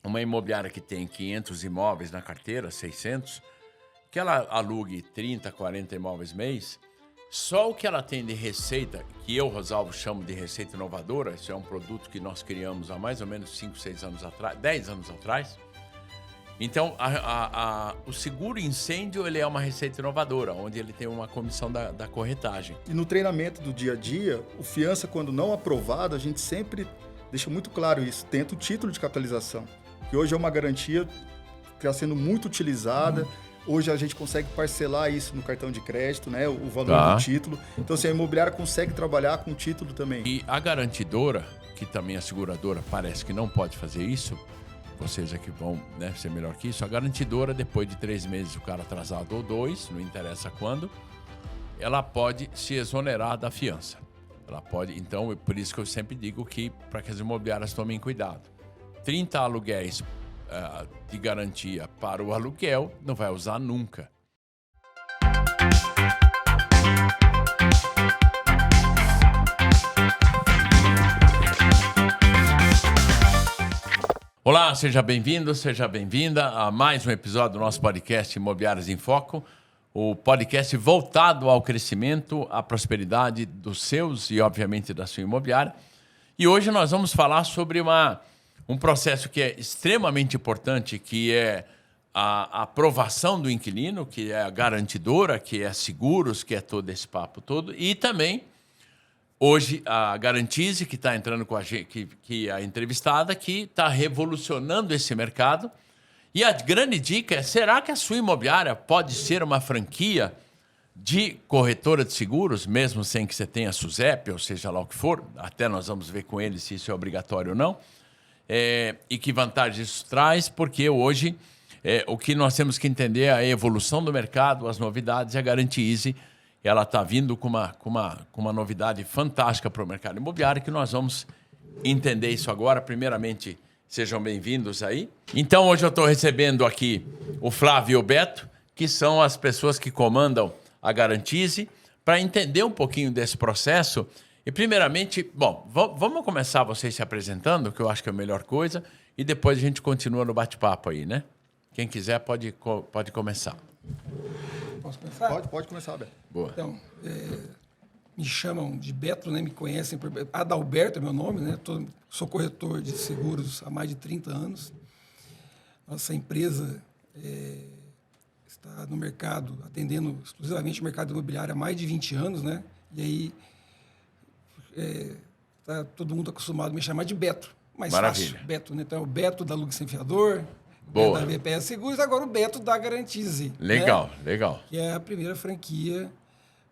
uma imobiliária que tem 500 imóveis na carteira, 600, que ela alugue 30, 40 imóveis mês, só o que ela tem de receita, que eu, Rosalvo, chamo de receita inovadora, isso é um produto que nós criamos há mais ou menos 5, 6 anos atrás, 10 anos atrás. Então, o seguro incêndio ele é uma receita inovadora, onde ele tem uma comissão da corretagem. E no treinamento do dia a dia, o fiança, quando não aprovado, a gente sempre deixa muito claro isso, tenta o título de capitalização, que hoje é uma garantia que está sendo muito utilizada. Hoje a gente consegue parcelar isso no cartão de crédito, né? O valor do título. Então, assim, a imobiliária consegue trabalhar com o título também. E a garantidora, que também a seguradora parece que não pode fazer isso, vocês aqui vão, né, ser melhor que isso, a garantidora, depois de 3 meses o cara atrasado ou 2, não interessa quando, ela pode se exonerar da fiança. Ela pode, então, por isso que eu sempre digo que, para que as imobiliárias tomem cuidado. 30 aluguéis de garantia para o aluguel, não vai usar nunca. Olá, seja bem-vindo, seja bem-vinda a mais um episódio do nosso podcast Imobiliárias em Foco, o podcast voltado ao crescimento, à prosperidade dos seus e, obviamente, da sua imobiliária. E hoje nós vamos falar sobre um processo que é extremamente importante, que é a aprovação do inquilino, que é a garantidora, que é seguros, que é todo esse papo todo. E também, hoje, a Garantize, que está entrando com a gente, que é a entrevistada, que está revolucionando esse mercado. E a grande dica é, será que a sua imobiliária pode ser uma franquia de corretora de seguros, mesmo sem que você tenha SUSEP, ou seja lá o que for? Até nós vamos ver com ele se isso é obrigatório ou não. E que vantagem isso traz, porque hoje o que nós temos que entender é a evolução do mercado, as novidades, e a Garantize, ela está vindo com uma novidade fantástica para o mercado imobiliário, que nós vamos entender isso agora. Primeiramente, sejam bem-vindos aí. Então, hoje eu estou recebendo aqui o Flávio e o Beto, que são as pessoas que comandam a Garantize, para entender um pouquinho desse processo. E, primeiramente, bom, vamos começar vocês se apresentando, que eu acho que é a melhor coisa, e depois a gente continua no bate-papo aí, né? Quem quiser pode começar. Posso começar? Pode começar, Beto. Boa. Então, me chamam de Beto, né? Me conhecem por Adalberto é meu nome, né? Sou corretor de seguros há mais de 30 anos. Nossa empresa está no mercado, atendendo exclusivamente o mercado imobiliário há mais de 20 anos, né? E aí tá todo mundo acostumado a me chamar de Beto. Mais Maravilha. fácil, Beto, né? Então, o Beto da Lux Sem Fiador, Boa. da VPS Seguros, agora o Beto da Garantize. Legal, né? legal. Que é a primeira franquia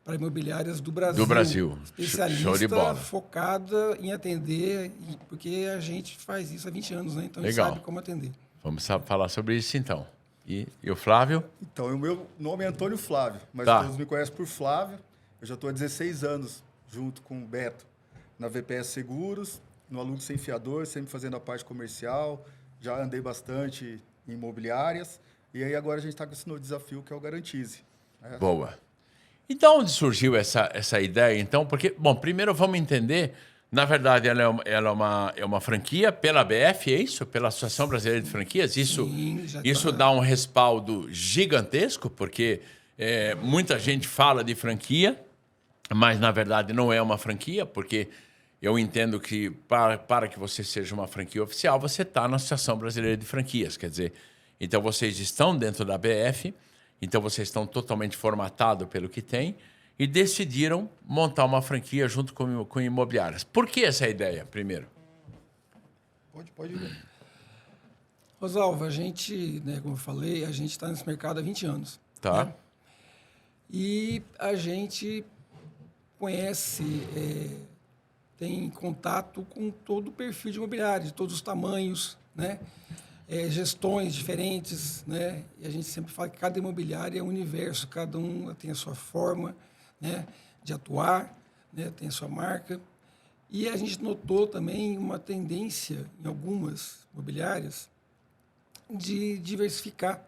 para imobiliárias do Brasil. Do Brasil. Especialista, Show de bola. focada em atender, porque a gente faz isso há 20 anos, né? Então Legal. a gente sabe como atender. Vamos falar sobre isso então. E o Flávio? Então, o meu nome é Antônio Flávio, mas Tá. todos me conhecem por Flávio. Eu já estou há 16 anos junto com o Beto na VPS Seguros, no Alugue Sem Fiador, sempre fazendo a parte comercial. Já andei bastante em imobiliárias. E aí agora a gente está com esse novo desafio, que é o Garantize. Boa. E de onde surgiu essa ideia, então? Porque, bom, primeiro vamos entender, na verdade, ela é uma franquia pela BF, é isso? Pela Associação Brasileira de Franquias? Sim, Isso dá um respaldo gigantesco, porque muita gente fala de franquia, mas, na verdade, não é uma franquia, porque eu entendo que para que você seja uma franquia oficial, você está na Associação Brasileira de Franquias. Quer dizer, então vocês estão dentro da BF, então vocês estão totalmente formatados pelo que tem e decidiram montar uma franquia junto com imobiliárias. Por que essa ideia, primeiro? Pode ir. Rosalvo, a gente, né, como eu falei, a gente está nesse mercado há 20 anos. Tá. Né? E a gente conhece, tem contato com todo o perfil de imobiliário, de todos os tamanhos, né? Gestões diferentes, né? E a gente sempre fala que cada imobiliária é um universo, cada um tem a sua forma, né, de atuar, né, tem a sua marca. E a gente notou também uma tendência em algumas imobiliárias de diversificar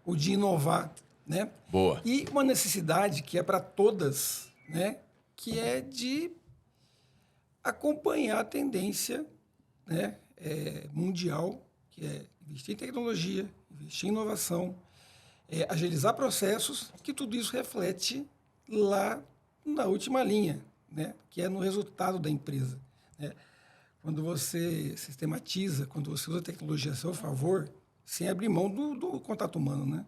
ou de inovar, né? Boa. E uma necessidade que é para todas, né, que é de acompanhar a tendência, né, mundial, que é investir em tecnologia, investir em inovação, agilizar processos, que tudo isso reflete lá na última linha, né? Que é no resultado da empresa, né? Quando você sistematiza, quando você usa a tecnologia a seu favor, sem abrir mão do contato humano, né?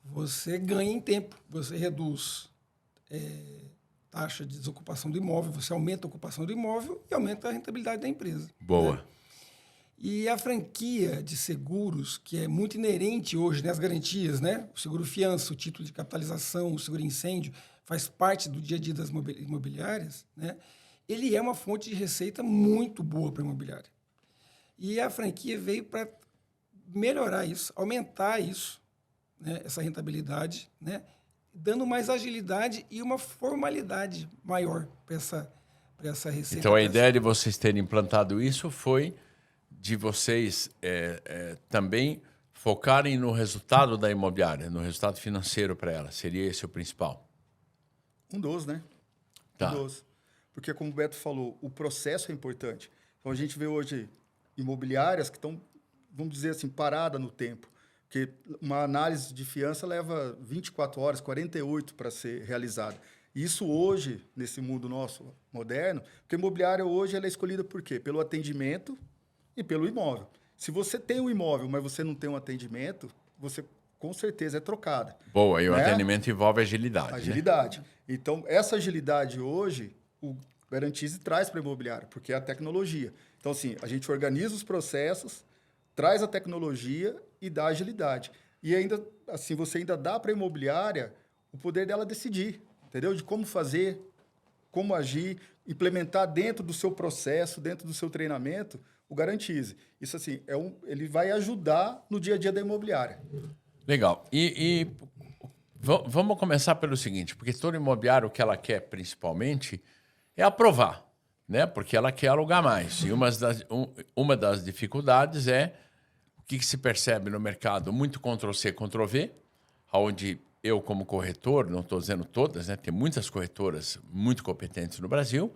Você ganha em tempo, você reduz taxa de desocupação do imóvel, você aumenta a ocupação do imóvel e aumenta a rentabilidade da empresa. Boa. Né? E a franquia de seguros, que é muito inerente hoje, né, as garantias, né? O seguro fiança, o título de capitalização, o seguro incêndio, faz parte do dia a dia das imobiliárias, né? Ele é uma fonte de receita muito boa para a imobiliária. E a franquia veio para melhorar isso, aumentar isso, né, essa rentabilidade, né, dando mais agilidade e uma formalidade maior para essa receita. Então, a ideia de vocês terem implantado isso foi de vocês também focarem no resultado da imobiliária, no resultado financeiro para ela. Seria esse o principal? Um dos, né? Tá. Um dos. Porque, como o Beto falou, o processo é importante. Então, a gente vê hoje imobiliárias que estão, vamos dizer assim, parada no tempo. Porque uma análise de fiança leva 24 horas, 48 para ser realizada. E isso hoje, nesse mundo nosso moderno, porque a imobiliária hoje ela é escolhida por quê? Pelo atendimento e pelo imóvel. Se você tem um imóvel, mas você não tem um atendimento, você com certeza é trocada. Boa, e o né? atendimento envolve agilidade. Agilidade. Né? Então, essa agilidade hoje, o Garantize traz para a imobiliária, porque é a tecnologia. Então, assim, a gente organiza os processos, traz a tecnologia e dá agilidade. E ainda, assim, você ainda dá para a imobiliária o poder dela decidir, entendeu? De como fazer, como agir, implementar dentro do seu processo, dentro do seu treinamento, o Garantize. Isso, assim, ele vai ajudar no dia a dia da imobiliária. Legal. E vamos começar pelo seguinte, porque todo imobiliário, o que ela quer principalmente é aprovar, né? Porque ela quer alugar mais. E uma das dificuldades é o que se percebe no mercado, muito Ctrl-C, Ctrl-V, onde eu, como corretor, não estou dizendo todas, né? Tem muitas corretoras muito competentes no Brasil,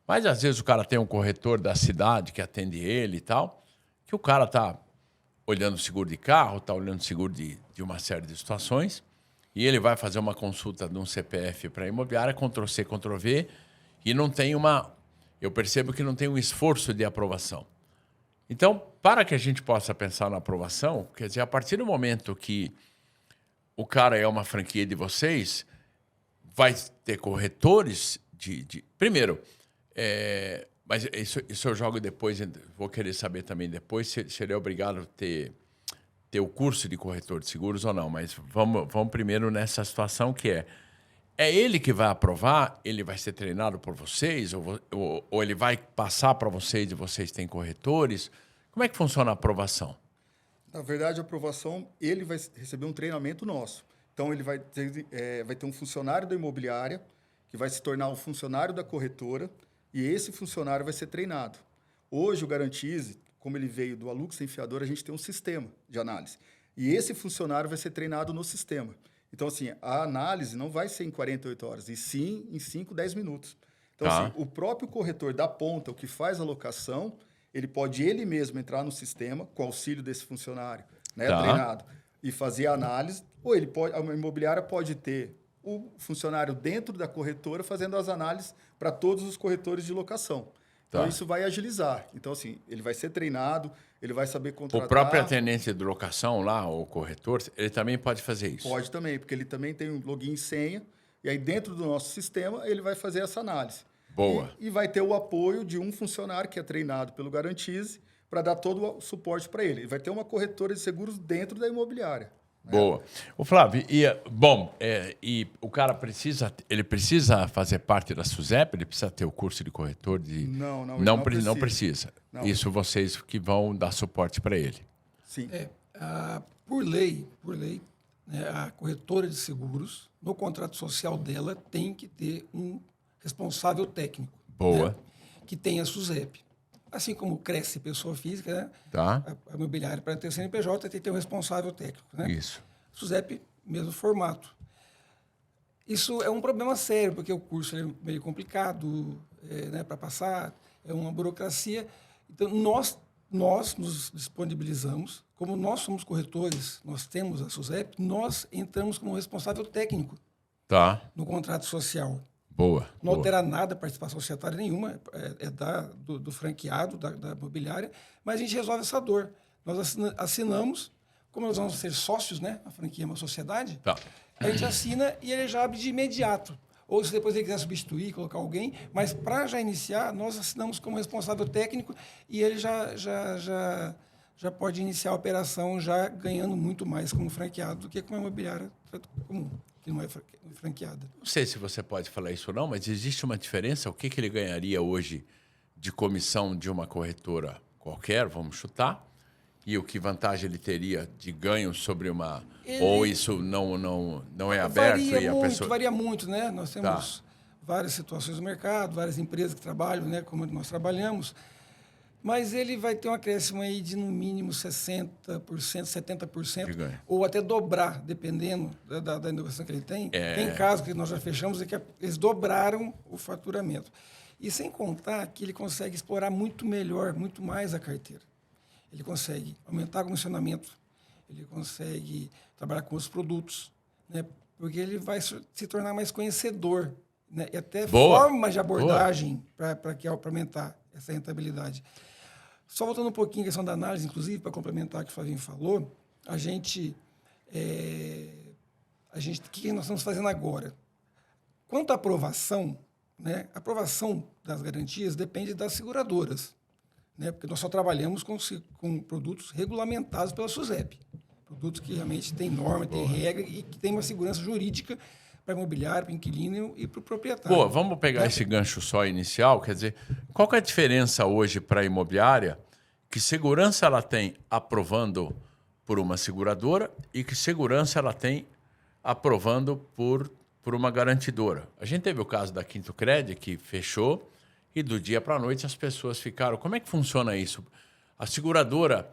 mas às vezes o cara tem um corretor da cidade que atende ele e tal, que o cara está olhando seguro de carro, está olhando seguro de uma série de situações, e ele vai fazer uma consulta de um CPF para a imobiliária, Ctrl-C, Ctrl-V, e não tem eu percebo que não tem um esforço de aprovação. Então, para que a gente possa pensar na aprovação, quer dizer, a partir do momento que o cara é uma franquia de vocês, vai ter corretores primeiro, mas isso eu jogo depois, vou querer saber também depois se ele é obrigado a ter o curso de corretor de seguros ou não, mas vamos primeiro nessa situação que é ele que vai aprovar, ele vai ser treinado por vocês, ou ele vai passar para vocês e vocês têm corretores? Como é que funciona a aprovação? Na verdade, a aprovação, ele vai receber um treinamento nosso. Então, ele vai ter um funcionário da imobiliária, que vai se tornar um funcionário da corretora, e esse funcionário vai ser treinado. Hoje, o Garantize, como ele veio do Alux Sem Fiador, a gente tem um sistema de análise. E esse funcionário vai ser treinado no sistema. Então, assim, a análise não vai ser em 48 horas, e sim em 5, 10 minutos. Então, assim, o próprio corretor da ponta, o que faz a locação, ele pode ele mesmo entrar no sistema, com auxílio desse funcionário, né, treinado, e fazer a análise, ou a imobiliária pode ter o funcionário dentro da corretora fazendo as análises para todos os corretores de locação. Então, isso vai agilizar. Então, assim, ele vai ser treinado, ele vai saber contratar. O próprio atendente de locação lá, o corretor, ele também pode fazer isso? Pode também, porque ele também tem um login e senha, e aí dentro do nosso sistema ele vai fazer essa análise. Boa. E vai ter o apoio de um funcionário que é treinado pelo Garantize para dar todo o suporte para ele. Ele vai ter uma corretora de seguros dentro da imobiliária. Boa. O Flávio, e o cara precisa fazer parte da SUSEP? Ele precisa ter o curso de corretor? Não precisa. Não. Isso vocês que vão dar suporte para ele. Sim. Por lei, né, a corretora de seguros, no contrato social dela, tem que ter um responsável técnico. Boa. Né, que tenha SUSEP. Assim como cresce pessoa física, né? Tá. A imobiliária, para ter CNPJ, tem que ter um responsável técnico. Né? Isso. SUSEP, mesmo formato. Isso é um problema sério, porque o curso é meio complicado né, para passar, é uma burocracia. Então, nós nos disponibilizamos como nós somos corretores, nós temos a SUSEP, nós entramos como responsável técnico no contrato social. Boa. Não altera nada a participação societária nenhuma, do franqueado, da imobiliária, mas a gente resolve essa dor. Nós assinamos, como nós vamos ser sócios, né? A franquia é uma sociedade, a gente assina e ele já abre de imediato. Ou se depois ele quiser substituir, colocar alguém, mas para já iniciar, nós assinamos como responsável técnico e ele já pode iniciar a operação já ganhando muito mais como franqueado do que com a imobiliária comum, que não é franqueada. Não sei se você pode falar isso ou não, mas existe uma diferença? O que ele ganharia hoje de comissão de uma corretora qualquer, vamos chutar, e o que vantagem ele teria de ganho sobre uma... Ou isso não é aberto? Varia muito, né? Nós temos várias situações no mercado, várias empresas que trabalham, né? Como nós trabalhamos, mas ele vai ter um acréscimo aí de no mínimo 60%, 70%, ou até dobrar, dependendo da inovação que ele tem. Tem casos que nós já fechamos e que eles dobraram o faturamento. E sem contar que ele consegue explorar muito melhor, muito mais a carteira. Ele consegue aumentar o comissionamento, ele consegue trabalhar com os produtos, né? Porque ele vai se tornar mais conhecedor, né? E até formas de abordagem para aumentar essa rentabilidade. Só voltando um pouquinho à questão da análise, inclusive, para complementar o que o Flavinho falou, o que nós estamos fazendo agora? Quanto à aprovação, né? A aprovação das garantias depende das seguradoras, né? Porque nós só trabalhamos com produtos regulamentados pela SUSEP. Produtos que realmente têm norma, têm regra e que têm uma segurança jurídica para imobiliário, para o inquilino e para o proprietário. Boa, vamos pegar esse gancho só inicial. Quer dizer, qual que é a diferença hoje para a imobiliária? Que segurança ela tem aprovando por uma seguradora e que segurança ela tem aprovando por uma garantidora? A gente teve o caso da Quinto Cred, que fechou, e do dia para a noite as pessoas ficaram... Como é que funciona isso? A seguradora...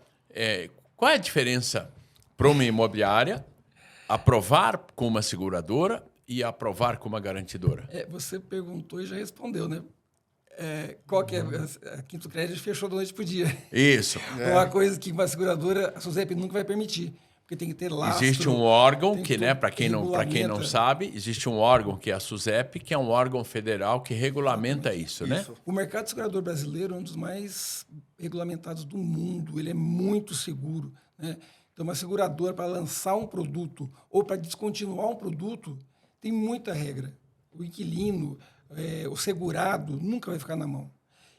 qual é a diferença para uma imobiliária aprovar com uma seguradora e aprovar com uma garantidora? Você perguntou e já respondeu, né? Qual que é? A Quinto Crédito fechou da noite para o dia. Isso. Uma coisa que uma seguradora, a SUSEP nunca vai permitir. Porque tem que ter lastro. Existe um órgão que, né, para quem não sabe, existe um órgão que é a SUSEP, que é um órgão federal que regulamenta isso, né? O mercado segurador brasileiro é um dos mais regulamentados do mundo. Ele é muito seguro, né? Então, uma seguradora, para lançar um produto ou para descontinuar um produto, tem muita regra. O inquilino, o segurado, nunca vai ficar na mão.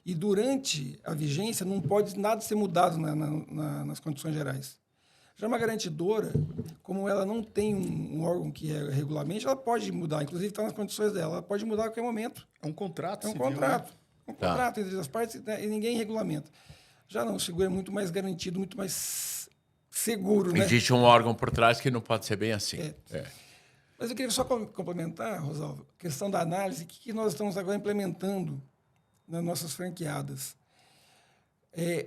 E durante a vigência, não pode nada ser mudado nas condições gerais. Já uma garantidora, como ela não tem um órgão que é regulamento, ela pode mudar, inclusive está nas condições dela, ela pode mudar a qualquer momento. É um contrato civil, contrato. É um contrato entre as partes, né, e ninguém regulamenta. Já não, o seguro é muito mais garantido, muito mais seguro. Existe um órgão por trás que não pode ser bem assim. Mas eu queria só complementar, Rosalvo, a questão da análise, que nós estamos agora implementando nas nossas franqueadas,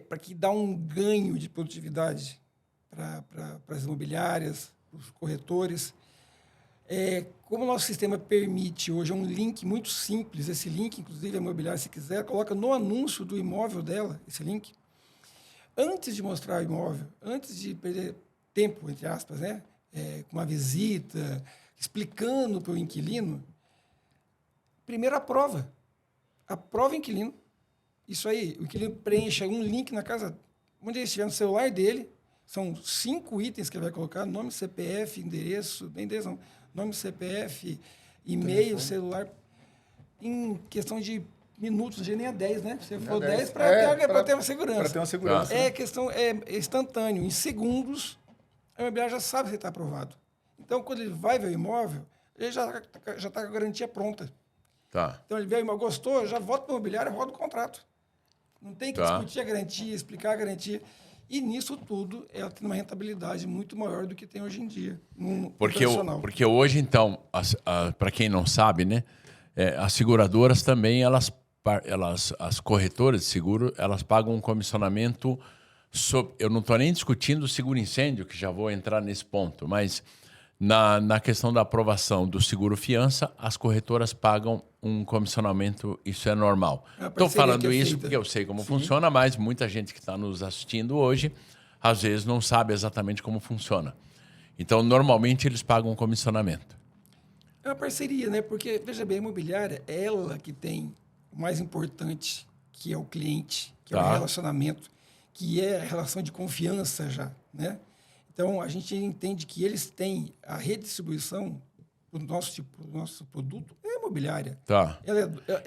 para que dá um ganho de produtividade para as imobiliárias, para os corretores. Como o nosso sistema permite hoje, é um link muito simples, esse link, inclusive a imobiliária, se quiser, coloca no anúncio do imóvel dela, esse link. Antes de mostrar o imóvel, antes de perder tempo, entre aspas, né, com uma visita, explicando para o inquilino, primeiro aprova o inquilino. Isso aí, o inquilino preenche um link na casa, onde ele estiver no celular dele. São 5 itens que ele vai colocar: nome, CPF, endereço, nome, CPF, e-mail, celular, em questão de minutos, nem a 10, né? Se for 10, para ter uma segurança. Para ter uma segurança. É instantâneo. Em segundos, a imobiliária já sabe se está aprovado. Então, quando ele vai ver o imóvel, ele já está com a garantia pronta. Então, ele vê o imóvel, gostou, já volta para a imobiliária e roda o contrato. Não tem que discutir a garantia, explicar a garantia. E nisso tudo, ela tem uma rentabilidade muito maior do que tem hoje em dia. Porque hoje, então, para quem não sabe, né, as seguradoras também, as corretoras de seguro, elas pagam um comissionamento. Eu não estou nem discutindo o seguro-incêndio, que já vou entrar nesse ponto, mas na questão da aprovação do seguro-fiança, as corretoras pagam um comissionamento, isso é normal. Estou falando isso porque eu sei como funciona, mas muita gente que está nos assistindo hoje às vezes não sabe exatamente como funciona. Então, normalmente, eles pagam um comissionamento. É uma parceria, né? Porque, veja bem, a imobiliária é ela que tem o mais importante, que é o cliente, que é o relacionamento, que é a relação de confiança já, né? Então, a gente entende que eles têm a redistribuição do nosso produto é imobiliária. Tá.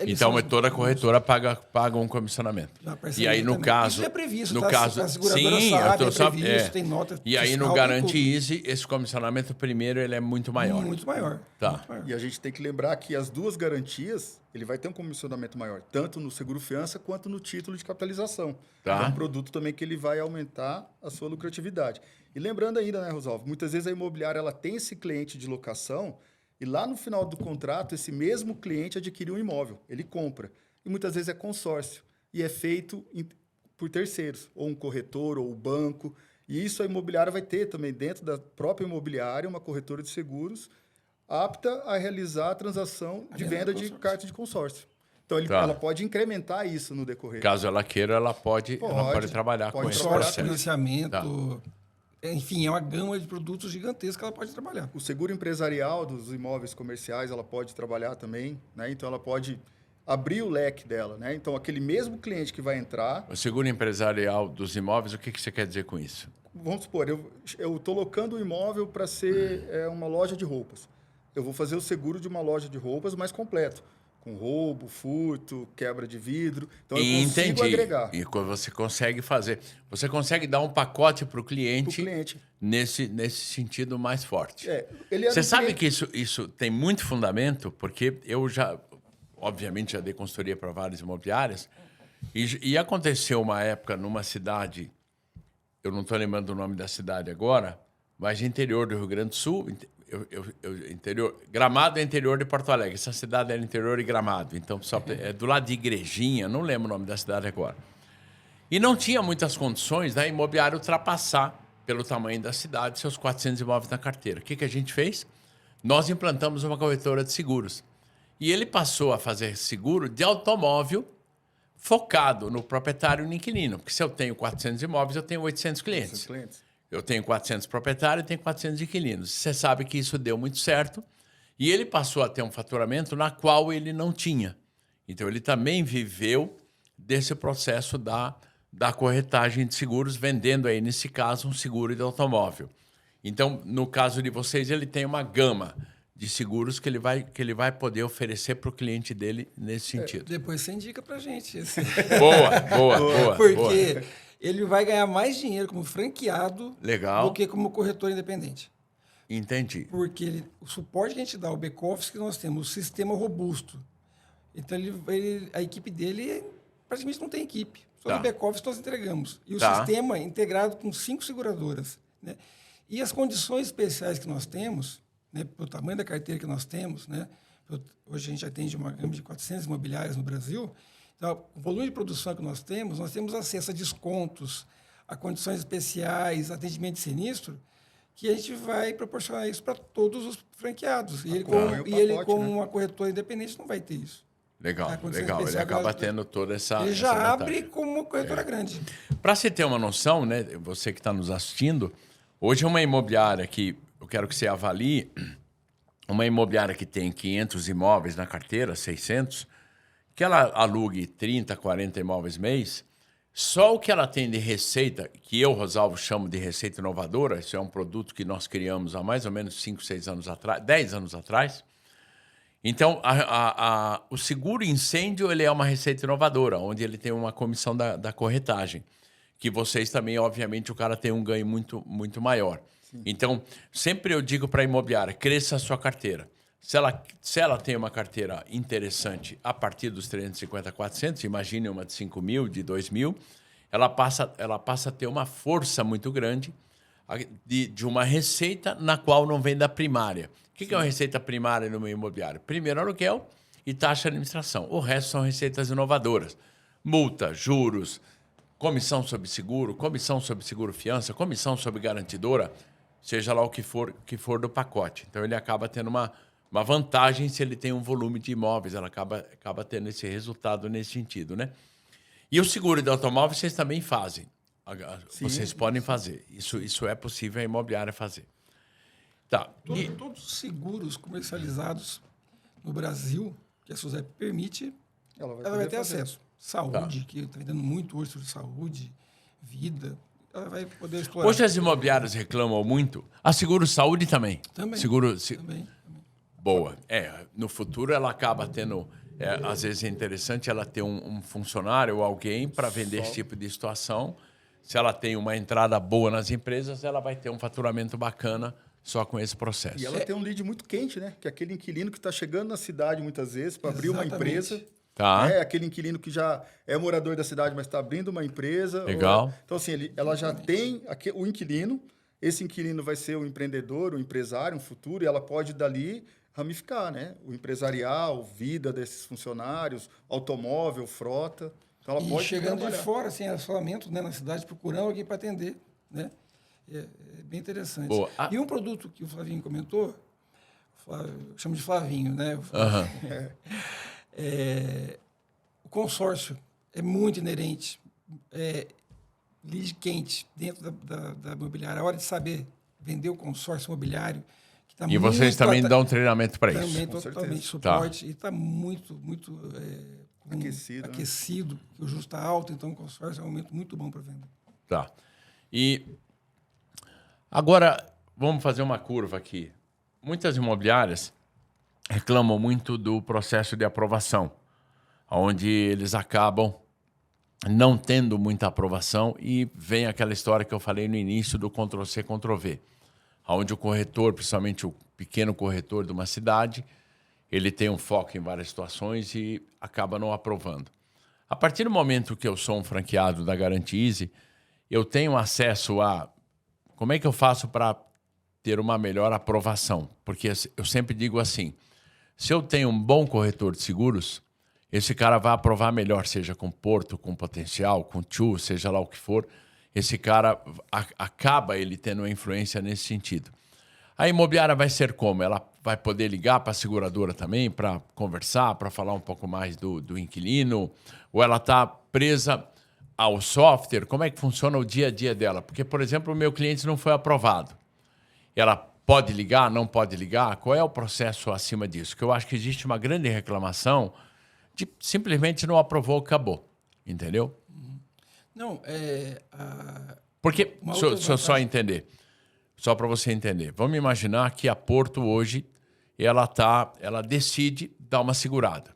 Então, toda corretora paga um comissionamento. E aí, no caso... Isso é previsto, no tá? caso, a seguradora sim, sabe, eu tô é previsto, tem nota E aí, fiscal, no Garante tudo. Easy, esse comissionamento primeiro ele é muito maior. Muito maior. Tá. Muito maior. E a gente tem que lembrar que as duas garantias, ele vai ter um comissionamento maior, tanto no seguro fiança quanto no título de capitalização. Tá. É um produto também que ele vai aumentar a sua lucratividade. E lembrando ainda, né, Rosalvo, muitas vezes a imobiliária ela tem esse cliente de locação e lá no final do contrato, esse mesmo cliente adquire um imóvel, ele compra. E muitas vezes é consórcio e é feito por terceiros, ou um corretor, ou um banco. E isso a imobiliária vai ter também dentro da própria imobiliária, uma corretora de seguros apta a realizar a transação de venda de carta de consórcio. Então, ela pode incrementar isso no decorrer. Caso ela queira, ela pode trabalhar com esse processo. Financiamento, enfim, é uma gama de produtos gigantesca que ela pode trabalhar. O seguro empresarial dos imóveis comerciais, ela pode trabalhar também, né? Então, ela pode abrir o leque dela, né? Então, aquele mesmo cliente que vai entrar... O seguro empresarial dos imóveis, o que você quer dizer com isso? Vamos supor, eu estou locando o imóvel para ser uma loja de roupas. Eu vou fazer o seguro de uma loja de roupas mais completo, com roubo, furto, quebra de vidro. Então, eu consigo agregar. E você consegue fazer. Você consegue dar um pacote para o cliente nesse sentido mais forte. Você sabe que isso tem muito fundamento, porque eu obviamente, já dei consultoria para várias imobiliárias, e aconteceu uma época numa cidade, eu não estou lembrando o nome da cidade agora, mas interior do Rio Grande do Sul, Gramado é interior de Porto Alegre. Essa cidade é interior de Gramado. Então, é do lado de Igrejinha, não lembro o nome da cidade agora. E não tinha muitas condições da imobiliária ultrapassar, pelo tamanho da cidade, seus 400 imóveis na carteira. O que a gente fez? Nós implantamos uma corretora de seguros. E ele passou a fazer seguro de automóvel focado no proprietário e no inquilino. Porque se eu tenho 400 imóveis, eu tenho 800 clientes. Eu tenho 400 proprietários e tenho 400 inquilinos. Você sabe que isso deu muito certo. E ele passou a ter um faturamento na qual ele não tinha. Então, ele também viveu desse processo da corretagem de seguros, vendendo aí, nesse caso, um seguro de automóvel. Então, no caso de vocês, ele tem uma gama de seguros que ele vai poder oferecer para o cliente dele nesse sentido. Depois você indica para a gente. Boa. Porque ele vai ganhar mais dinheiro como franqueado do que como corretor independente. Entendi. Porque o suporte que a gente dá, o back-office que nós temos, o sistema robusto. Então, a equipe dele praticamente não tem equipe. Só no back-office nós entregamos. E o sistema é integrado com 5 seguradoras. Né? E as condições especiais que nós temos, né, pelo tamanho da carteira que nós temos, né, hoje a gente atende uma gama de 400 imobiliárias no Brasil. Então, o volume de produção que nós temos acesso a descontos, a condições especiais, atendimento de sinistro, que a gente vai proporcionar isso para todos os franqueados. E ele, como uma corretora independente, não vai ter isso. Legal. Ele acaba tendo toda essa... Ele já abre como uma corretora grande. Para você ter uma noção, né, você que está nos assistindo, hoje uma imobiliária que eu quero que você avalie, uma imobiliária que tem 500 imóveis na carteira, 600, que ela alugue 30, 40 imóveis mês, só o que ela tem de receita, que eu, Rosalvo, chamo de receita inovadora, isso é um produto que nós criamos há mais ou menos 5, 6 anos atrás, 10 anos atrás. Então, o seguro incêndio ele é uma receita inovadora, onde ele tem uma comissão da corretagem, que vocês também, obviamente, o cara tem um ganho muito, muito maior. Sim. Então, sempre eu digo para a imobiliária, cresça a sua carteira. Se ela tem uma carteira interessante a partir dos 350, 400, imagine uma de 5 mil, de 2 mil, ela passa a ter uma força muito grande de uma receita na qual não vem da primária. O que é uma receita primária no meio imobiliário? Primeiro aluguel e taxa de administração. O resto são receitas inovadoras. Multa, juros, comissão sobre seguro fiança, comissão sobre garantidora, seja lá o que for do pacote. Então, ele acaba tendo uma vantagem se ele tem um volume de imóveis. Ela acaba tendo esse resultado nesse sentido, né? E o seguro de automóvel vocês também fazem. Vocês podem fazer. Isso é possível a imobiliária fazer. Tá. Todos os seguros comercializados no Brasil, que a SUSEP permite, ela vai ter acesso. Saúde, que está vendendo muito hoje sobre saúde, vida, ela vai poder explorar. Hoje as imobiliárias reclamam muito. A Seguro Saúde também. Também. Também. Boa. No futuro ela acaba tendo... às vezes é interessante ela ter um funcionário ou alguém para vender esse tipo de situação. Se ela tem uma entrada boa nas empresas, ela vai ter um faturamento bacana só com esse processo. E ela tem um lead muito quente, né? Que é aquele inquilino que está chegando na cidade muitas vezes para abrir uma empresa. Tá. Aquele inquilino que já é morador da cidade, mas está abrindo uma empresa. Legal. Então, assim, ela já tem o inquilino. Esse inquilino vai ser o empreendedor, o empresário, um futuro, e ela pode dali ramificar, né? O empresarial, vida desses funcionários, automóvel, frota. Então, ela pode chegando trabalhar. de fora, sem assolamento, né, na cidade, procurando alguém para atender, né? É bem interessante. Boa. E um produto que o Flavinho comentou, eu chamo de Flavinho, né? O consórcio é muito inerente, lead quente dentro da imobiliária. A hora de saber vender o consórcio imobiliário. Que tá E vocês também dão treinamento para isso? Também, totalmente suporte. Tá. E está muito aquecido, que o juros está alto, então o consórcio é um momento muito bom para vender. Tá. E agora, vamos fazer uma curva aqui. Muitas imobiliárias reclamam muito do processo de aprovação, onde eles acabam não tendo muita aprovação e vem aquela história que eu falei no início do Ctrl-C, Ctrl-V, onde o corretor, principalmente o pequeno corretor de uma cidade, ele tem um foco em várias situações e acaba não aprovando. A partir do momento que eu sou um franqueado da Garantia Easy, eu tenho acesso a como é que eu faço para ter uma melhor aprovação. Porque eu sempre digo assim, se eu tenho um bom corretor de seguros, esse cara vai aprovar melhor, seja com porto, com potencial, com TIU, seja lá o que for. Esse cara acaba ele tendo uma influência nesse sentido. A imobiliária vai ser como? Ela vai poder ligar para a seguradora também para conversar, para falar um pouco mais do inquilino? Ou ela está presa ao software? Como é que funciona o dia a dia dela? Porque, por exemplo, o meu cliente não foi aprovado. Ela pode ligar, não pode ligar? Qual é o processo acima disso? Porque eu acho que existe uma grande reclamação de simplesmente não aprovou, acabou. Entendeu? Não, Porque, deixa eu só entender. Só para você entender. Vamos imaginar que a Porto hoje, ela decide dar uma segurada.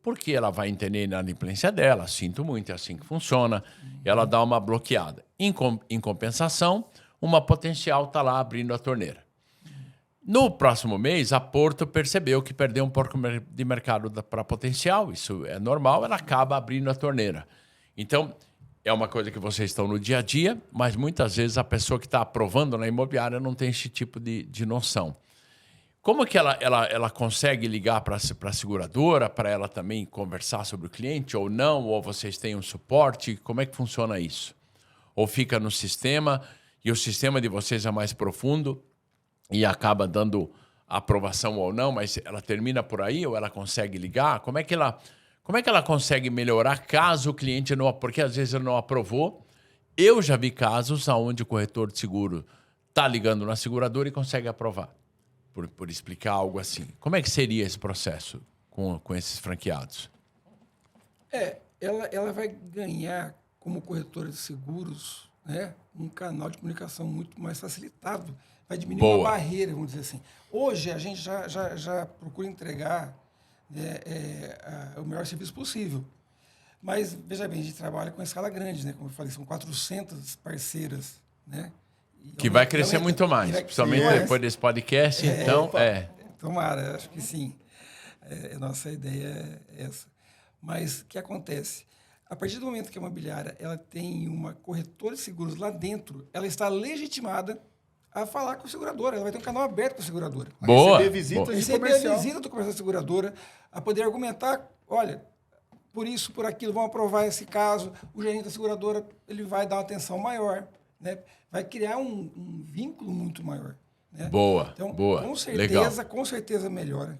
Porque ela vai entender na inadimplência dela, sinto muito, é assim que funciona, ela dá uma bloqueada. Em compensação, uma potencial está lá abrindo a torneira. No próximo mês, a Porto percebeu que perdeu um pouco de mercado para potencial, isso é normal, ela acaba abrindo a torneira. Então, é uma coisa que vocês estão no dia a dia, mas muitas vezes a pessoa que está aprovando na imobiliária não tem esse tipo de noção. Como que ela consegue ligar para a seguradora, para ela também conversar sobre o cliente, ou não? Ou vocês têm um suporte? Como é que funciona isso? Ou fica no sistema, e o sistema de vocês é mais profundo, e acaba dando aprovação ou não, mas ela termina por aí, ou ela consegue ligar? Como é que ela consegue melhorar caso o cliente não... Porque às vezes ele não aprovou. Eu já vi casos onde o corretor de seguro está ligando na seguradora e consegue aprovar, por explicar algo assim. Como é que seria esse processo com esses franqueados? Ela vai ganhar, como corretora de seguros, né, um canal de comunicação muito mais facilitado. Vai diminuir uma barreira, vamos dizer assim. Hoje, a gente já procura entregar o melhor serviço possível. Mas, veja bem, a gente trabalha com escala grande, né? Como eu falei, são 400 parcras, né? Que vai crescer muito mais, principalmente depois desse podcast. Tomara, acho que sim. Nossa ideia é essa. Mas o que acontece? A partir do momento que a imobiliária ela tem uma corretora de seguros lá dentro, ela está legitimada a falar com a seguradora. Ela vai ter um canal aberto com a seguradora. Boa. Receber visitas de comercial. A visita do comercial da seguradora, a poder argumentar, olha, por isso, por aquilo, vamos aprovar esse caso, o gerente da seguradora ele vai dar uma atenção maior, né? Vai criar um vínculo muito maior. Né? Boa, então, boa. Com certeza melhora.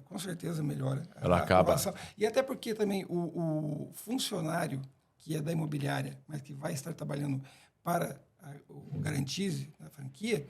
Ela acaba. E até porque também o funcionário que é da imobiliária, mas que vai estar trabalhando para o Garantize, a franquia,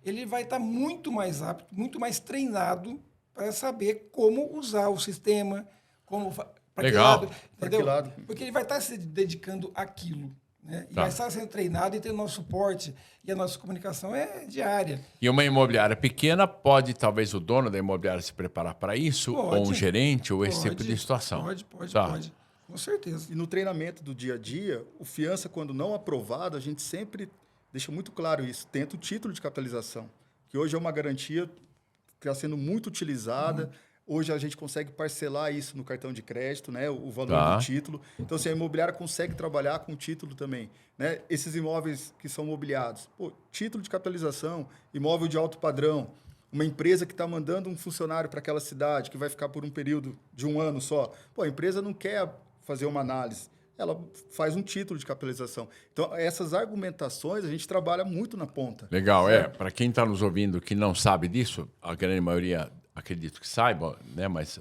ele vai estar muito mais apto, muito mais treinado para saber como usar o sistema, como para que lado, entendeu? Porque ele vai estar se dedicando àquilo. Né? E vai estar sendo treinado e ter o nosso suporte. E a nossa comunicação é diária. E uma imobiliária pequena, pode talvez o dono da imobiliária se preparar para isso? Pode, ou um gerente, ou esse tipo de situação? Pode. Com certeza. E no treinamento do dia a dia, o fiança, quando não aprovado, a gente sempre deixa muito claro isso. Tenta o título de capitalização, que hoje é uma garantia que está sendo muito utilizada. Hoje a gente consegue parcelar isso no cartão de crédito, né? O valor do título. Então, assim, a imobiliária consegue trabalhar com título também. Né? Esses imóveis que são mobiliados. Título de capitalização, imóvel de alto padrão, uma empresa que está mandando um funcionário para aquela cidade, que vai ficar por um período de 1 ano só. A empresa não quer fazer uma análise. Ela faz um título de capitalização. Então, essas argumentações a gente trabalha muito na ponta. Legal, Para quem está nos ouvindo que não sabe disso, a grande maioria... acredito que saiba, né? Mas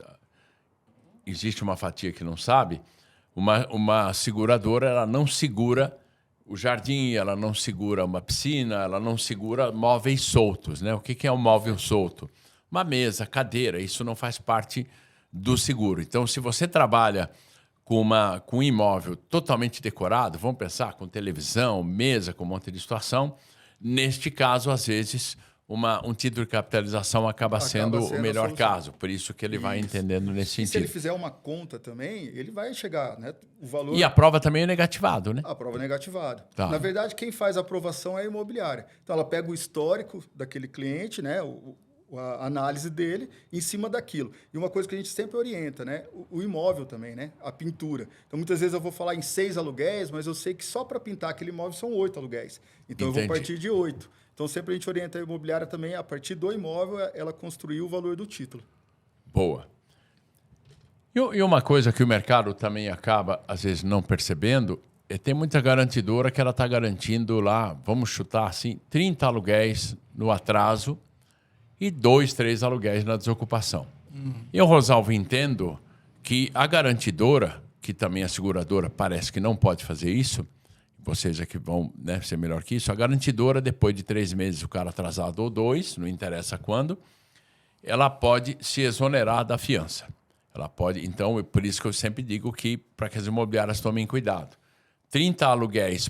existe uma fatia que não sabe. Uma seguradora, ela não segura o jardim, ela não segura uma piscina, ela não segura móveis soltos, né? O que é um móvel solto? Uma mesa, cadeira, isso não faz parte do seguro. Então, se você trabalha com um imóvel totalmente decorado, vamos pensar com televisão, mesa, com um monte de situação, neste caso, às vezes... um título de capitalização acaba sendo o melhor caso. Por isso que ele vai entendendo nesse sentido. Se ele fizer uma conta também, ele vai chegar, né? O valor... E a prova também é negativado, né? A prova é negativada. Na verdade, quem faz a aprovação é a imobiliária. Então, ela pega o histórico daquele cliente, né? A análise dele em cima daquilo. E uma coisa que a gente sempre orienta, né? O imóvel também, né? A pintura. Então, muitas vezes eu vou falar em 6 aluguéis, mas eu sei que só para pintar aquele imóvel são 8 aluguéis. Então, eu vou partir de 8. Então, sempre a gente orienta a imobiliária também, a partir do imóvel, ela construir o valor do título. Boa. E uma coisa que o mercado também acaba, às vezes, não percebendo, tem muita garantidora que ela está garantindo lá, vamos chutar assim, 30 aluguéis no atraso e 2, 3 aluguéis na desocupação. Eu, Rosalvo, entendo que a garantidora, que também a seguradora parece que não pode fazer isso, vocês aqui vão, né, ser melhor que isso, a garantidora, depois de 3 meses, o cara atrasado ou 2, não interessa quando, ela pode se exonerar da fiança. Ela pode, então, por isso que eu sempre digo que, para que as imobiliárias tomem cuidado, 30 aluguéis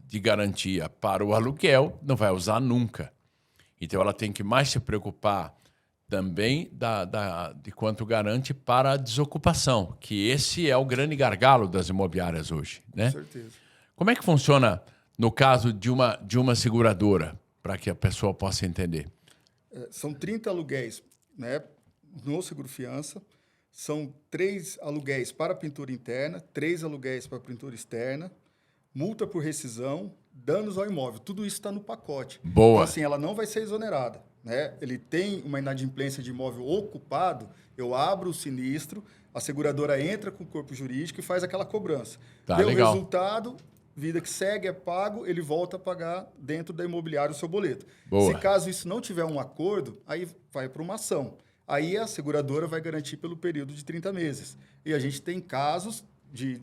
de garantia para o aluguel, não vai usar nunca. Então, ela tem que mais se preocupar também de quanto garante para a desocupação, que esse é o grande gargalo das imobiliárias hoje, né? Com certeza. Como é que funciona no caso de uma seguradora, para que a pessoa possa entender? São 30 aluguéis, né, no seguro-fiança, são 3 aluguéis para pintura interna, 3 aluguéis para pintura externa, multa por rescisão, danos ao imóvel. Tudo isso está no pacote. Boa. Então, assim, ela não vai ser exonerada. Né? Ele tem uma inadimplência de imóvel ocupado, eu abro o sinistro, a seguradora entra com o corpo jurídico e faz aquela cobrança. Deu legal. Resultado... vida que segue, é pago, ele volta a pagar dentro da imobiliária o seu boleto. Boa. Se caso isso não tiver um acordo, aí vai para uma ação. Aí a seguradora vai garantir pelo período de 30 meses. E a gente tem casos de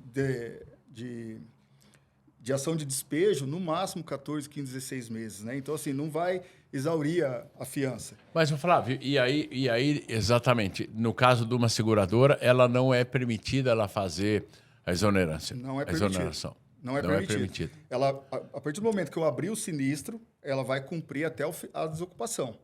ação de despejo, no máximo 14, 15, 16 meses. Né? Então, assim, não vai exaurir a fiança. Mas, Flávio, e aí, exatamente, no caso de uma seguradora, ela não é permitida ela fazer a exonerância. Não é permitido. Exoneração. Não é permitido. Ela, a partir do momento que eu abrir o sinistro, ela vai cumprir até a desocupação.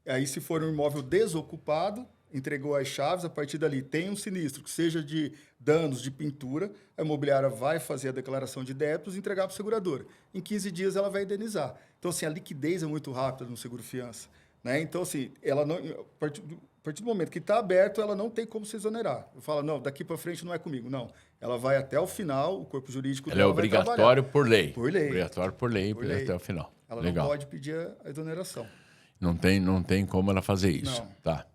Aí, se for um imóvel desocupado, entregou as chaves, a partir dali tem um sinistro, que seja de danos de pintura, a imobiliária vai fazer a declaração de débitos e entregar para a seguradora. Em 15 dias, ela vai indenizar. Então, assim, a liquidez é muito rápida no seguro-fiança. Né? Então, assim, ela não, a partir do momento que está aberto, ela não tem como se exonerar. Eu falo, não, daqui para frente não é comigo. Não, ela vai até o final, o corpo jurídico dela vai trabalhar. Ela é obrigatório por lei. Por lei. Obrigatório por lei, até o final. Ela Legal. não pode pedir a exoneração. Não tem como ela fazer isso. Não. Tá.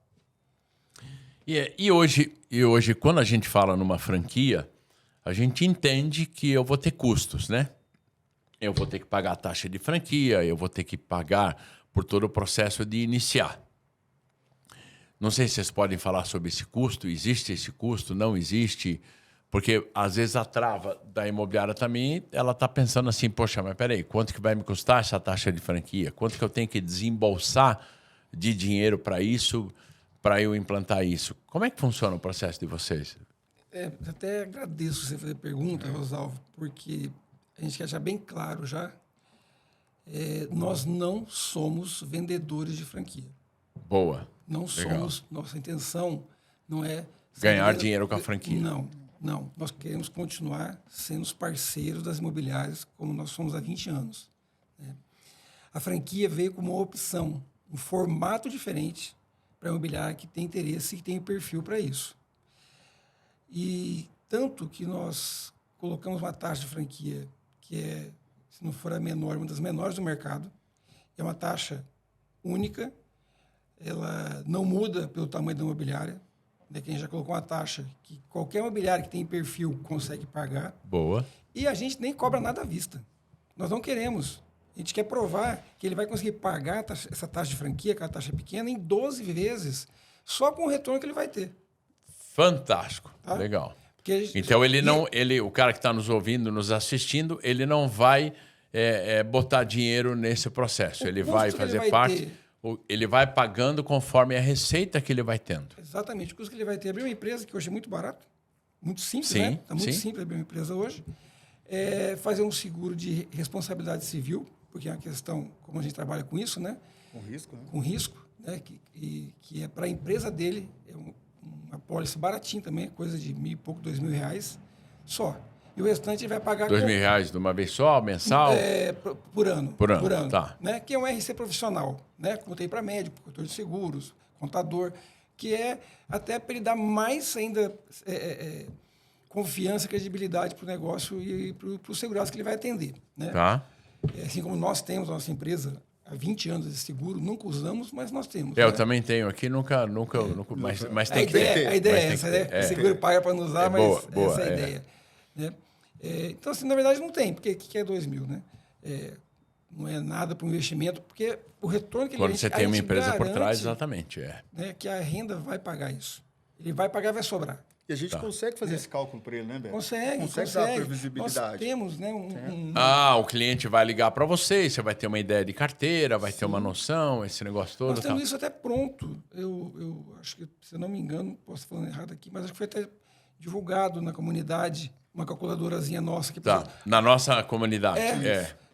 E hoje, quando a gente fala numa franquia, a gente entende que eu vou ter custos, né? Eu vou ter que pagar a taxa de franquia, eu vou ter que pagar por todo o processo de iniciar. Não sei se vocês podem falar sobre esse custo. Existe esse custo? Não existe? Porque, às vezes, a trava da imobiliária também, ela está pensando assim, poxa, mas peraí, quanto que vai me custar essa taxa de franquia? Quanto que eu tenho que desembolsar de dinheiro para isso, para eu implantar isso? Como é que funciona o processo de vocês? Até agradeço você fazer a pergunta, Rosalvo, porque a gente quer deixar bem claro já, nós não somos vendedores de franquia. Boa. Não somos, nossa intenção não é... Ganhar dinheiro com a franquia. Não. Nós queremos continuar sendo os parceiros das imobiliárias como nós somos há 20 anos. Né? A franquia veio como uma opção, um formato diferente para a imobiliária que tem interesse e que tem perfil para isso. E tanto que nós colocamos uma taxa de franquia que é, se não for a menor, uma das menores do mercado. É uma taxa única, ela não muda pelo tamanho da imobiliária. Né, que a gente já colocou uma taxa que qualquer imobiliário que tem perfil consegue pagar. Boa. E a gente nem cobra nada à vista. Nós não queremos. A gente quer provar que ele vai conseguir pagar essa taxa de franquia, aquela taxa pequena, em 12 vezes, só com o retorno que ele vai ter. Fantástico. Tá? Legal. Então, o cara que está nos ouvindo, nos assistindo, ele não vai botar dinheiro nesse processo. Ele vai fazer parte... Ele vai pagando conforme a receita que ele vai tendo. Exatamente. O custo que ele vai ter. Abrir uma empresa, que hoje é muito barato, muito simples, sim, né? Está muito simples abrir uma empresa hoje. Fazer um seguro de responsabilidade civil, porque é uma questão, como a gente trabalha com isso, né? Com risco, né? Com risco, né? Que é para a empresa dele, é uma pólice baratinha também, coisa de R$1.000 e pouco, R$2.000 só. E o restante ele vai pagar... R$2.000 de uma vez só, mensal? Por ano. Por ano, tá. Né? Que é um RC profissional, né? Como tem para médico, corretor de seguros, contador, que é até para ele dar mais ainda confiança, credibilidade para o negócio e para o segurado que ele vai atender. Né? Tá. Assim como nós temos a nossa empresa há 20 anos de seguro, nunca usamos, mas nós temos. Eu né? também tenho aqui, nunca mas tem que ter. A ideia é essa, né? O seguro paga para não usar, mas boa, essa é a ideia. Né? Então, assim, na verdade, não tem, porque o que é 2.000, né? Não é nada para o investimento, porque o retorno que Quando você tem uma empresa garante, por trás, exatamente. Né, que a renda vai pagar isso. Ele vai pagar e vai sobrar. E a gente consegue fazer esse cálculo para ele, né, Beto? Consegue dar a previsibilidade. Nós temos, né? O cliente vai ligar para você vai ter uma ideia de carteira, vai ter uma noção, esse negócio todo. Nós temos isso até pronto. Eu acho que, se eu não me engano, posso estar falando errado aqui, mas acho que foi até divulgado na comunidade, uma calculadorazinha nossa. Na nossa comunidade.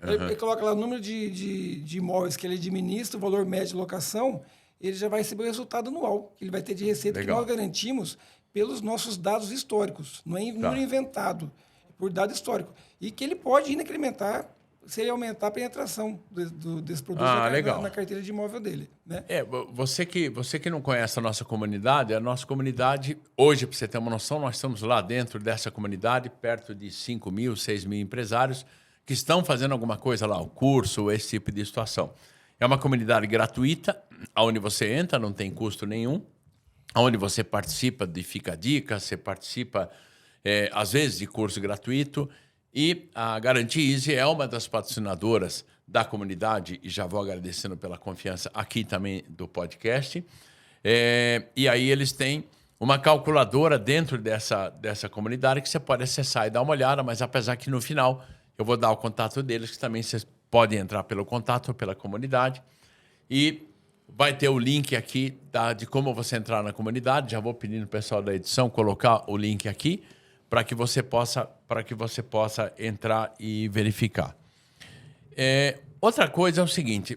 Ele coloca lá o número de imóveis que ele administra, o valor médio de locação, ele já vai receber o resultado anual que ele vai ter de receita. Legal. Que nós garantimos pelos nossos dados históricos. Não é número inventado, é por dado histórico. E que ele pode ainda incrementar se ele aumentar a penetração desse produto na carteira de imóvel dele. Né? Você que não conhece a nossa comunidade, hoje, para você ter uma noção, nós estamos lá dentro dessa comunidade, perto de 5.000, 6.000 empresários que estão fazendo alguma coisa lá, o curso, esse tipo de situação. É uma comunidade gratuita, onde você entra, não tem custo nenhum, onde você participa de Fica a Dica, você participa, às vezes, de curso gratuito. E a Garantia Easy é uma das patrocinadoras da comunidade, e já vou agradecendo pela confiança aqui também do podcast. E aí eles têm uma calculadora dentro dessa comunidade que você pode acessar e dar uma olhada, mas apesar que no final eu vou dar o contato deles, que também vocês podem entrar pelo contato ou pela comunidade. E vai ter o link aqui de como você entrar na comunidade. Já vou pedindo o pessoal da edição colocar o link aqui para que você possa entrar e verificar. Outra coisa é o seguinte,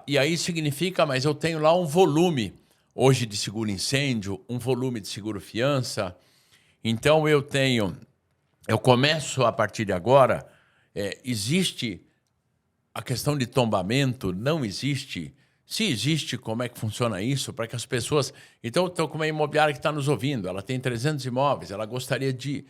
e aí significa, mas eu tenho lá um volume hoje de seguro incêndio, um volume de seguro fiança. Então eu começo a partir de agora, existe a questão de tombamento, não existe. Se existe, como é que funciona isso? Para que as pessoas... Então, estou com uma imobiliária que está nos ouvindo, ela tem 300 imóveis, ela gostaria de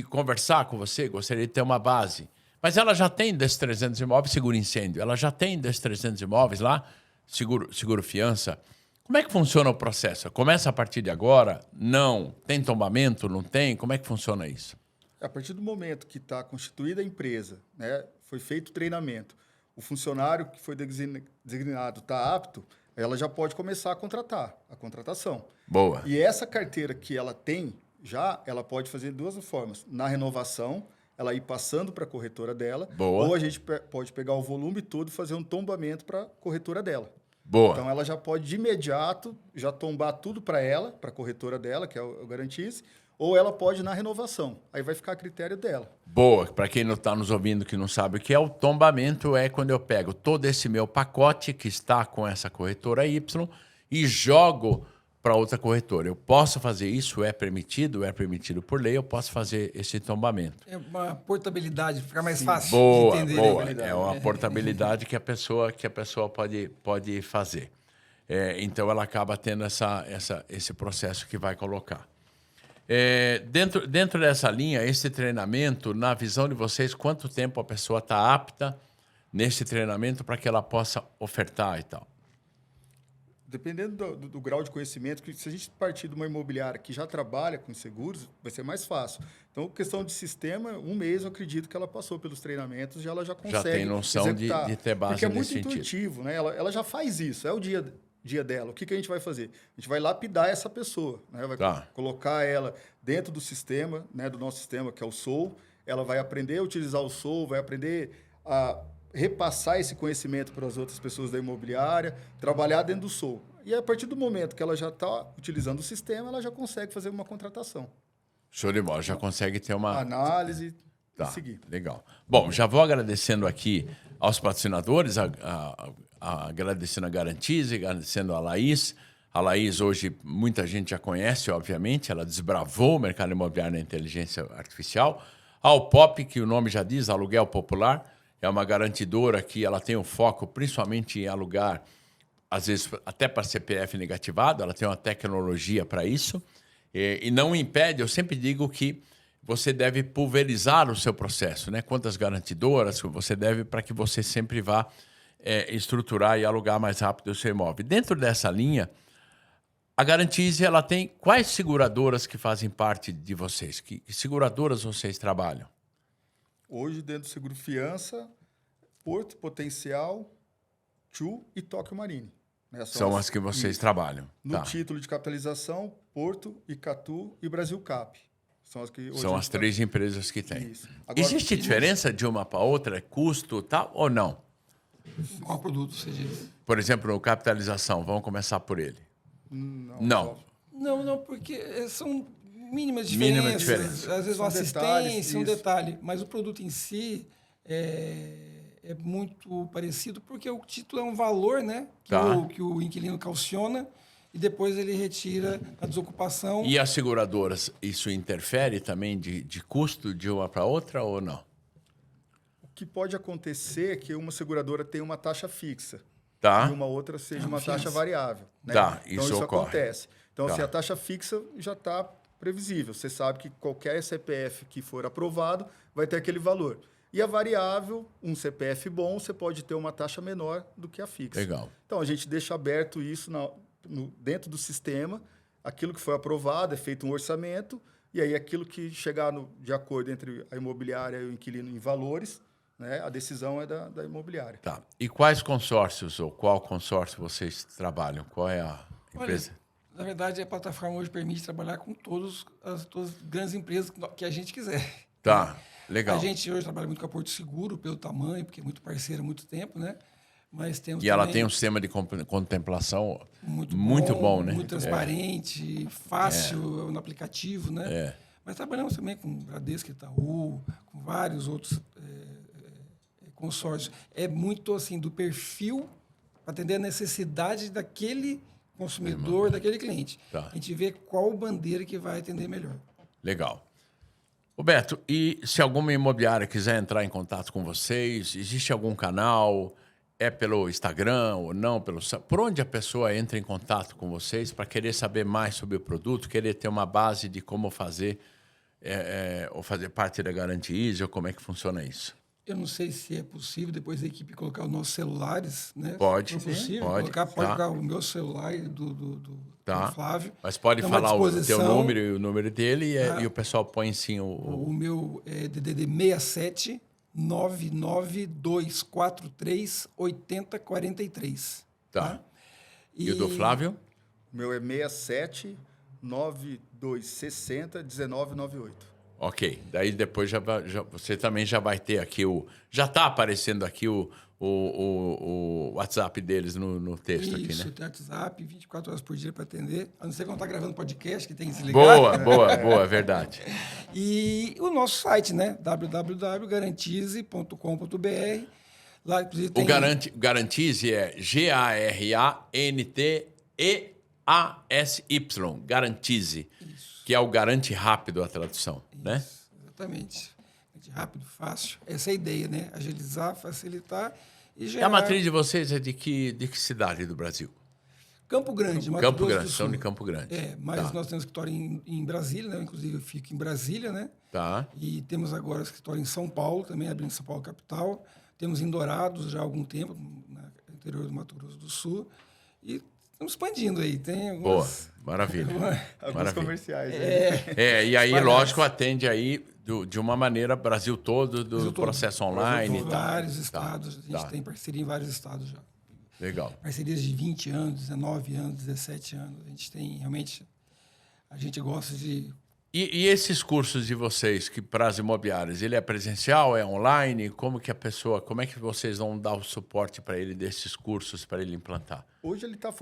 conversar com você, gostaria de ter uma base. Mas ela já tem desses 300 imóveis seguro incêndio, ela já tem desses 300 imóveis lá seguro fiança. Como é que funciona o processo? Começa a partir de agora? Não. Tem tombamento? Não tem? Como é que funciona isso? A partir do momento que está constituída a empresa, né, foi feito o treinamento, o funcionário que foi designado está apto, ela já pode começar a contratação. Boa. E essa carteira que ela tem Já ela pode fazer de duas formas. Na renovação, ela ir passando para a corretora dela. Boa. Ou a gente pode pegar o volume todo e fazer um tombamento para a corretora dela. Boa. Então, ela já pode, de imediato, já tombar tudo para ela, para a corretora dela, que é o Garantize, ou ela pode na renovação. Aí vai ficar a critério dela. Boa. Para quem não está nos ouvindo que não sabe o que é, o tombamento é quando eu pego todo esse meu pacote que está com essa corretora Y e jogo para outra corretora. Eu posso fazer isso? É permitido por lei, eu posso fazer esse tombamento. É uma portabilidade, fica mais fácil Boa, de entender. boa. É uma portabilidade que a pessoa pode fazer. Então, ela acaba tendo esse processo que vai colocar. Dentro dessa linha, esse treinamento, na visão de vocês, quanto tempo a pessoa está apta nesse treinamento para que ela possa ofertar e tal? Dependendo do grau de conhecimento, que se a gente partir de uma imobiliária que já trabalha com seguros, vai ser mais fácil. Então, questão de sistema, 1 mês, eu acredito que ela passou pelos treinamentos, ela já consegue já tem noção de ter base porque é nesse muito intuitivo, né? Ela já faz isso, é o dia dela. O que a gente vai fazer? A gente vai lapidar essa pessoa, né? Vai colocar ela dentro do sistema, né? Do nosso sistema, que é o Soul. Ela vai aprender a utilizar o Soul, vai aprender a repassar esse conhecimento para as outras pessoas da imobiliária, trabalhar dentro do Soul. E a partir do momento que ela já está utilizando o sistema, ela já consegue fazer uma contratação. Show de bola, já consegue ter uma análise e seguir. Legal. Bom, já vou agradecendo aqui aos patrocinadores, agradecendo a Garantize, agradecendo a Laís. A Laís hoje muita gente já conhece, obviamente, ela desbravou o mercado imobiliário na inteligência artificial. Ao POP, que o nome já diz, Aluguel Popular, é uma garantidora que ela tem um foco principalmente em alugar, às vezes até para CPF negativado, ela tem uma tecnologia para isso. E não impede, eu sempre digo que você deve pulverizar o seu processo, né? Quantas garantidoras você deve para que você sempre vá estruturar e alugar mais rápido o seu imóvel. Dentro dessa linha, a Garantize, ela tem quais seguradoras que fazem parte de vocês? Que seguradoras vocês trabalham? Hoje, dentro do Seguro Fiança, Porto, Potencial, Tchu e Tóquio Marine. Né? São as que vocês trabalham. No título de capitalização, Porto, Icatu e Brasil Cap. São as 3 empresas que tem. Agora, existe diferença de uma para outra? Custo tal ou não? Qual produto você diz? Por exemplo, capitalização. Vamos começar por ele. Não. Não, porque são mínimas diferenças. Às vezes uma assistência, um detalhe. Mas o produto em si é muito parecido, porque o título é um valor, né? Que o inquilino calciona e depois ele retira a desocupação. E as seguradoras, isso interfere também de custo de uma para outra ou não? O que pode acontecer é que uma seguradora tem uma taxa fixa e uma outra seja uma taxa variável. Né? Então isso ocorre. acontece. Então, se a taxa fixa já está previsível, você sabe que qualquer CPF que for aprovado vai ter aquele valor. E a variável, um CPF bom, você pode ter uma taxa menor do que a fixa. Legal. Então, a gente deixa aberto isso dentro do sistema, aquilo que foi aprovado, é feito um orçamento, e aí aquilo que chegar de acordo entre a imobiliária e o inquilino em valores, né, a decisão é da imobiliária. Tá. E quais consórcios ou qual consórcio vocês trabalham? Qual é a empresa? Olha, na verdade, a plataforma hoje permite trabalhar com todas as grandes empresas que a gente quiser. Tá, legal. A gente hoje trabalha muito com a Porto Seguro, pelo tamanho, porque é muito parceira há muito tempo, né? Mas temos ela tem um sistema de contemplação muito bom, né? Muito transparente, fácil no aplicativo, né? Mas trabalhamos também com Bradesco, Itaú, com vários outros consórcios. É muito assim do perfil para atender a necessidade daquele consumidor, daquele cliente. Tá. A gente vê qual bandeira que vai atender melhor. Legal. Roberto, e se alguma imobiliária quiser entrar em contato com vocês, existe algum canal? É pelo Instagram ou não? Por onde a pessoa entra em contato com vocês para querer saber mais sobre o produto, querer ter uma base de como fazer, ou fazer parte da Garantize, ou como é que funciona isso? Eu não sei se é possível depois da equipe colocar os nossos celulares, né? Pode, é possível. pode Colocar o meu celular do Flávio. Mas pode falar o teu número e o número dele e o pessoal põe sim o meu é DDD 67 99243 8043. Tá. E o do Flávio? O meu é 67 9260-1998. Ok. Daí depois você também já vai ter aqui já está aparecendo aqui o WhatsApp deles no texto aqui, né? Isso, tem WhatsApp, 24 horas por dia para atender. A não ser quando está gravando podcast, que tem que se ligar. Boa, verdade. E o nosso site, né? www.garantize.com.br. Lá, inclusive, tem... O Garantize é G-A-R-A-N-T-E-A-S-Y. Garantize. Isso. Que é o garante rápido a tradução, Isso, né? Exatamente. Rápido, fácil. Essa é a ideia, né? Agilizar, facilitar e gerar... E a matriz de vocês é de que cidade do Brasil? Campo Grande, Mato Campo Grosso Grande, do Sul. são de Campo Grande. Mas nós temos escritório em Brasília, né? Inclusive eu fico em Brasília, né? Tá. E temos agora escritório em São Paulo, também abrindo em São Paulo capital. Temos em Dourados já há algum tempo, no interior do Mato Grosso do Sul. E estamos expandindo aí. Tem algumas... Boa, maravilha. Alguns comerciais. E aí, lógico, atende aí de uma maneira Brasil todo, do processo online. Brasil todo, vários estados. A gente tem parceria em vários estados já. Legal. Parcerias de 20 anos, 19 anos, 17 anos. A gente tem, realmente, a gente gosta de... E esses cursos de vocês, que para as imobiliárias, ele é presencial, é online? Como é que vocês vão dar o suporte para ele desses cursos, para ele implantar? Hoje ele está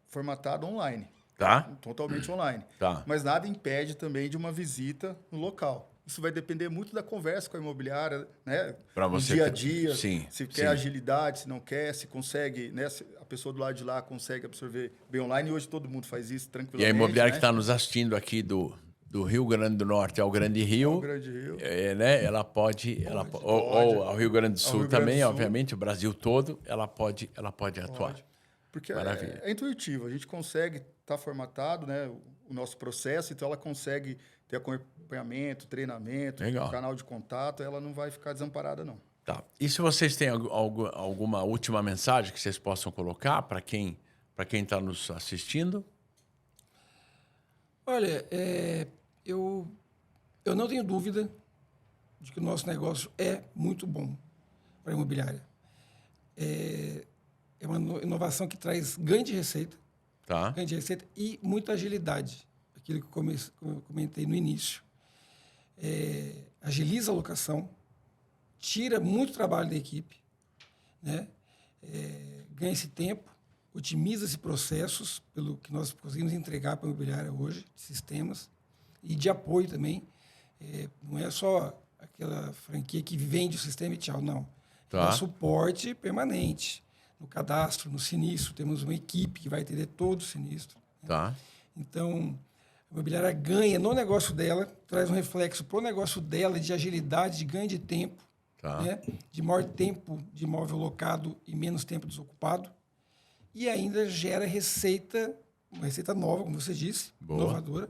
formatado online. Tá? Totalmente online. Tá. Mas nada impede também de uma visita no local. Isso vai depender muito da conversa com a imobiliária, né? Para você no dia a dia, sim, se quer agilidade, se não quer, se consegue, né? Se a pessoa do lado de lá consegue absorver bem online. E hoje todo mundo faz isso tranquilamente. E a imobiliária, né, que está nos assistindo aqui do Rio Grande do Norte ao Grande Rio, né? Ela pode. Ou ao Rio Grande do Sul também, obviamente, o Brasil todo, ela pode atuar. Porque é intuitivo, a gente consegue estar formatado, né? O nosso processo, então ela consegue ter acompanhamento, treinamento, canal de contato, ela não vai ficar desamparada, não. Tá. E se vocês têm alguma última mensagem que vocês possam colocar para quem está nos assistindo? Olha, eu não tenho dúvida de que o nosso negócio é muito bom para a imobiliária. É uma inovação que traz ganho de receita, ganho de receita e muita agilidade. Aquilo que eu comentei no início. Agiliza a locação, tira muito trabalho da equipe, né? Ganha esse tempo, otimiza esses processos, pelo que nós conseguimos entregar para a imobiliária hoje, de sistemas, e de apoio também. Não é só aquela franquia que vende o sistema e tchau, não. É suporte permanente. No cadastro, no sinistro, temos uma equipe que vai atender todo o sinistro. Tá. Né? Então, a imobiliária ganha no negócio dela, traz um reflexo para o negócio dela de agilidade, de ganho de tempo, né? De maior tempo de imóvel locado e menos tempo desocupado. E ainda gera receita, uma receita nova, como você disse, inovadora,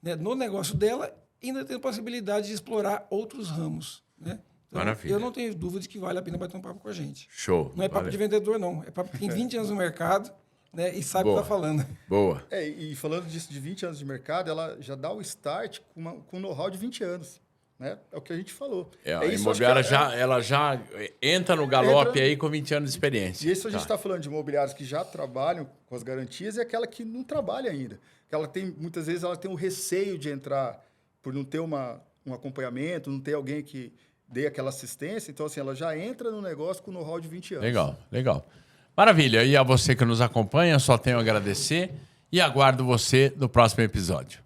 né? No negócio dela, ainda tem a possibilidade de explorar outros ramos, né? Então, maravilha. Eu não tenho dúvida de que vale a pena bater um papo com a gente. Show. Não é papo de vendedor, não. É papo que tem 20 anos no mercado, né, e sabe o que está falando. Boa. E falando disso de 20 anos de mercado, ela já dá o start com um know-how de 20 anos. Né? É o que a gente falou. A imobiliária ela já entra no galope aí com 20 anos de experiência. E isso a gente está falando de imobiliários que já trabalham com as garantias e aquela que não trabalha ainda. Muitas vezes ela tem o receio de entrar por não ter um acompanhamento, não ter alguém que dê aquela assistência. Então, assim, ela já entra no negócio com know-how de 20 anos. Legal. Maravilha. E a você que nos acompanha, só tenho a agradecer e aguardo você no próximo episódio.